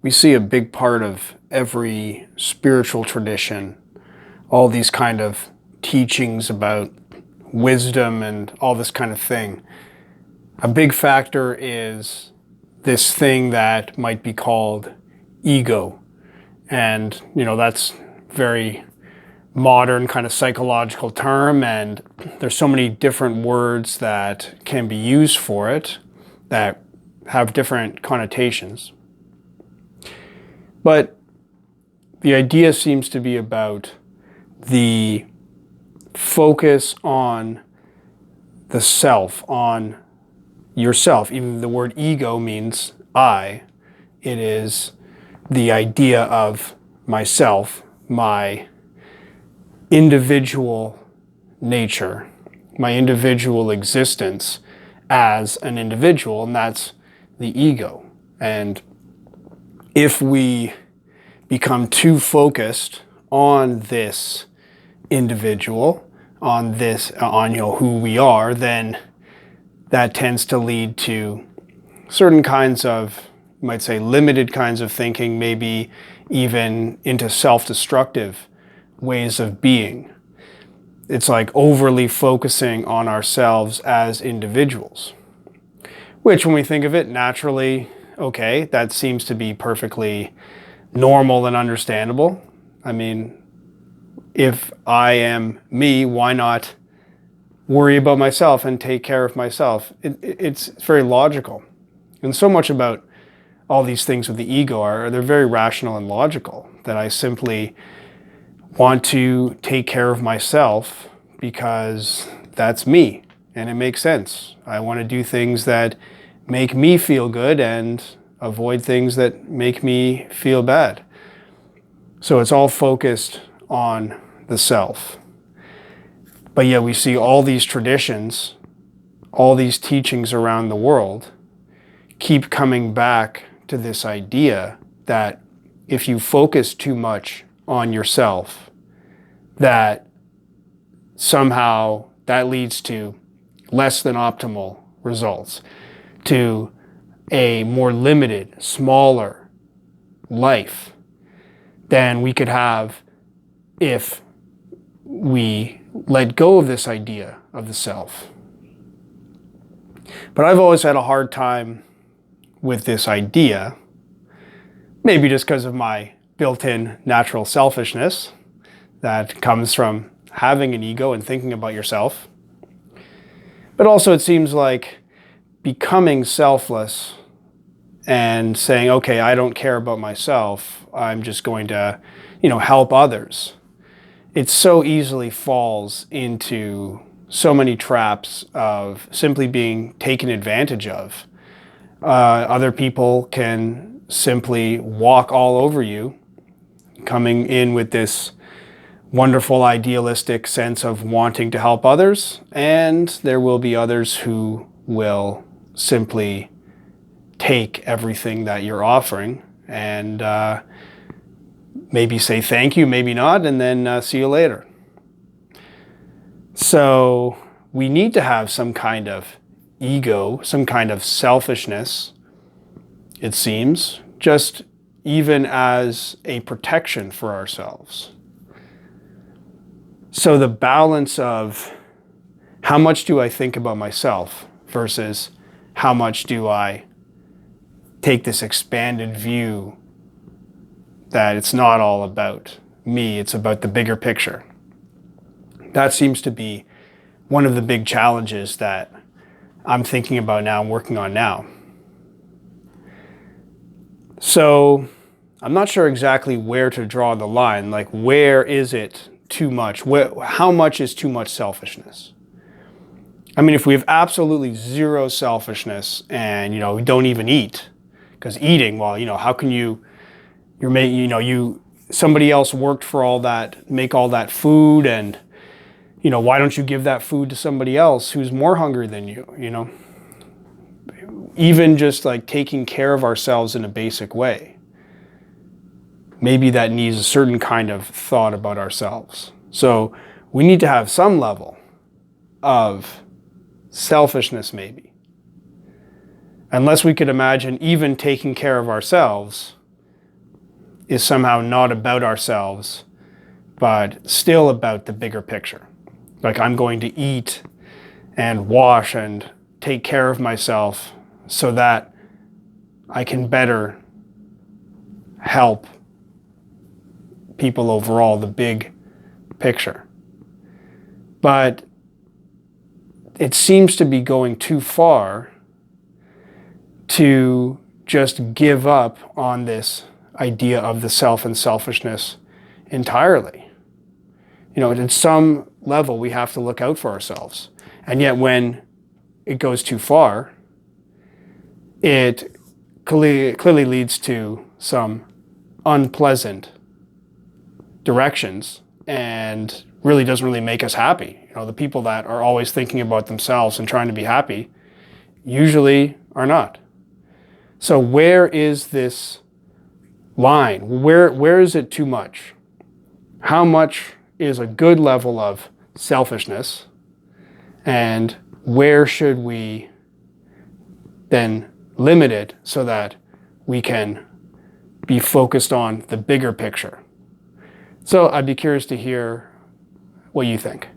we see a big part of every spiritual tradition, all these kind of teachings about wisdom and all this kind of thing. A big factor is this thing that might be called ego. And, that's very modern kind of psychological term, and there's so many different words that can be used for it that have different connotations. But the idea seems to be about the focus on the self, on yourself. Even the word ego means I. It is the idea of myself, my individual nature, my individual existence as an individual, and that's the ego. And if we become too focused on this individual, on who we are, then that tends to lead to certain kinds of, you might say, limited kinds of thinking, maybe even into self-destructive ways of being. It's like overly focusing on ourselves as individuals, which, when we think of it naturally, okay, that seems to be perfectly normal and understandable. I mean, if I am me, why not worry about myself and take care of myself? It's very logical. And so much about all these things with the ego they're very rational and logical, that I simply want to take care of myself because that's me and it makes sense. I want to do things that make me feel good and avoid things that make me feel bad. So it's all focused on the self. But yet we see all these traditions, all these teachings around the world keep coming back to this idea that if you focus too much on yourself, that somehow that leads to less than optimal results, to a more limited, smaller life than we could have if we let go of this idea of the self. But I've always had a hard time with this idea, maybe just because of my built-in natural selfishness that comes from having an ego and thinking about yourself. But also it seems like becoming selfless and saying, okay, I don't care about myself, I'm just going to, help others. It so easily falls into so many traps of simply being taken advantage of. Other people can simply walk all over you, coming in with this wonderful idealistic sense of wanting to help others, and there will be others who will simply take everything that you're offering and maybe say thank you, maybe not, and then see you later. So we need to have some kind of ego, some kind of selfishness, it seems, just even as a protection for ourselves. So the balance of how much do I think about myself versus how much do I take this expanded view that it's not all about me, it's about the bigger picture. That seems to be one of the big challenges that I'm thinking about now and working on now. So I'm not sure exactly where to draw the line. Like, where is it too much? How much is too much selfishness? I mean, if we have absolutely zero selfishness and, we don't even eat, because eating, well, how can somebody else worked for all that, make all that food, and, why don't you give that food to somebody else who's more hungry than you, Even just like taking care of ourselves in a basic way. Maybe that needs a certain kind of thought about ourselves. So we need to have some level of selfishness, maybe. Unless we could imagine even taking care of ourselves is somehow not about ourselves, but still about the bigger picture. Like, I'm going to eat and wash and take care of myself so that I can better help people overall, the big picture. But it seems to be going too far to just give up on this idea of the self and selfishness entirely. You know, at some level, we have to look out for ourselves. And yet when it goes too far, it clearly leads to some unpleasant directions and really doesn't really make us happy. You know, the people that are always thinking about themselves and trying to be happy usually are not. So where is this line? Where is it too much? How much is a good level of selfishness? And where should we then limit it so that we can be focused on the bigger picture? So I'd be curious to hear what you think.